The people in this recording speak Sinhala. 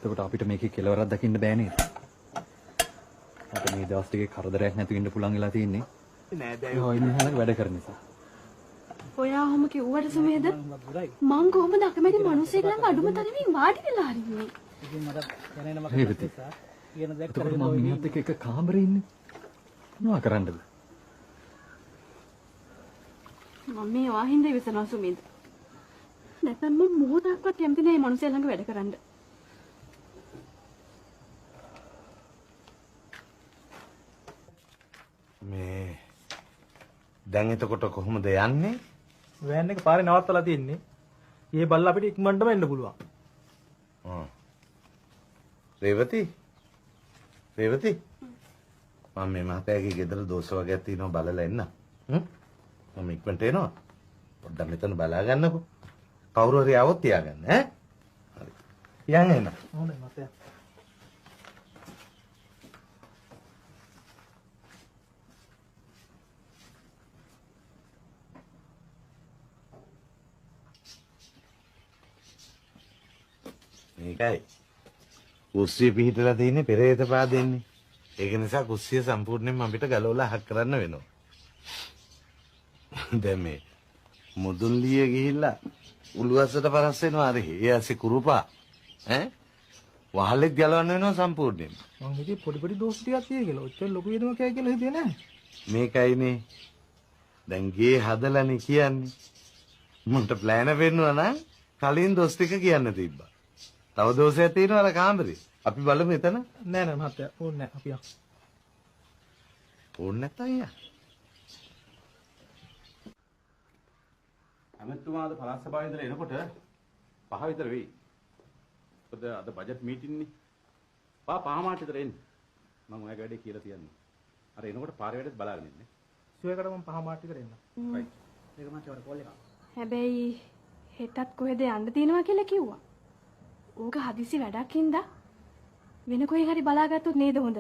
එතකොට අපිට මේකේ කෙලවරක් දකින්න බෑ නේද? අපිට මේ දවස් ටිකේ කරදරයක් නැතුව ඉන්න පුළුවන් වෙලා තියෙන්නේ. නෑ බෑ. ඔය මිනිහලා වැඩ කරන නිසා. ඔයා ඔහොම කිව්වට සුමේද? මං කොහොමද අකමැති මිනිස්සෙක් ළඟ අඩුම තරමින් වාඩි වෙලා හරින්නේ? ඉතින් මට දැනෙනම රේවති. කියන දෙයක් එතකොට මම මිනිහත් එක්ක එක කාමරේ ඉන්නේ. මොනවා කරන්නද? මම මේ වාහින්ද ඉවසනවා සුමේද. නැත්නම් මම මොහොතක්වත් කැමති නෑ මේ මිනිස්සයා ළඟ වැඩ කරන්න. මේ දැන් එතකොට කොහොමද යන්නේ? වෑන් එක පාරේ නවත්තලා තින්නේ. ඊයේ බල්ලා අපිට ඉක්මනටම එන්න පුළුවන්. රේවති රේවති මම මේ මහත්තයාගේ ගෙදර දෝෂ වර්ගයක් තියෙනවා බලලා එන්න. මම ඉක්මනට එනවා. පොඩ්ඩක් මෙතන බලා ගන්නකෝ. කවුරු හරි આવොත් තියාගන්න ඈ. හරි. යන්න එන්න. හොඳයි මතය. මේකයි. කුස්සිය පිහිටලා තියෙන්නේ පෙරේත පාදෙන්නේ. ඒක නිසා කුස්සිය සම්පූර්ණයෙන්ම අපිට ගලවලා හක් කරන්න වෙනවා. දැන් මේ මුදුන්ලිය ගිහිල්ලා උළුවස්සට පරස් වෙනවා අර ඊයසේ කුරුපා ඈ වහලෙත් ගලවන්න වෙනවා සම්පූර්ණයෙන්ම. මං හිතේ පොඩි පොඩි දෝෂ ටිකක් තියෙයි කියලා. ඔච්චර ලොකු වෙනම කෑ කියලා හිතේ නෑ. මේකයිනේ. දැන් ගේ හදලානේ කියන්නේ. මුන්ට ප්ලෑන වෙන්නවා නම් කලින් දොස් ටික කියන්න තිබ්බා. තව දෝෂයක් තියෙනවා අර කාමරේ. අපි බලමු එතන. නෑ නෑ මහත්තයා ඕනේ නෑ අපි යමු. ඕනේ නැත්තම් යා. අමතුමා අද පළාත් සභාවේ ඉඳලා එනකොට 5 විතර වෙයි. මොකද අද බජට් මීටින් නේ. 5 මාට විතර එන්න. මම ඔයාගේ වැඩේ කියලා තියන්නේ. අර එනකොට පාරේ වැඩේත් බලාගෙන ඉන්නේ. සුවයකට මම 5 මාට විතර එන්න. රයිට්. ඒක මචං කෝල් එකක්. හැබැයි හෙටත් කොහෙද යන්න තියෙනවා කියලා කිව්වා. ඕක හදිසි වැඩක් හින්දා වෙන කොහෙන් හරි බලාගත්තොත් නේද හොඳ?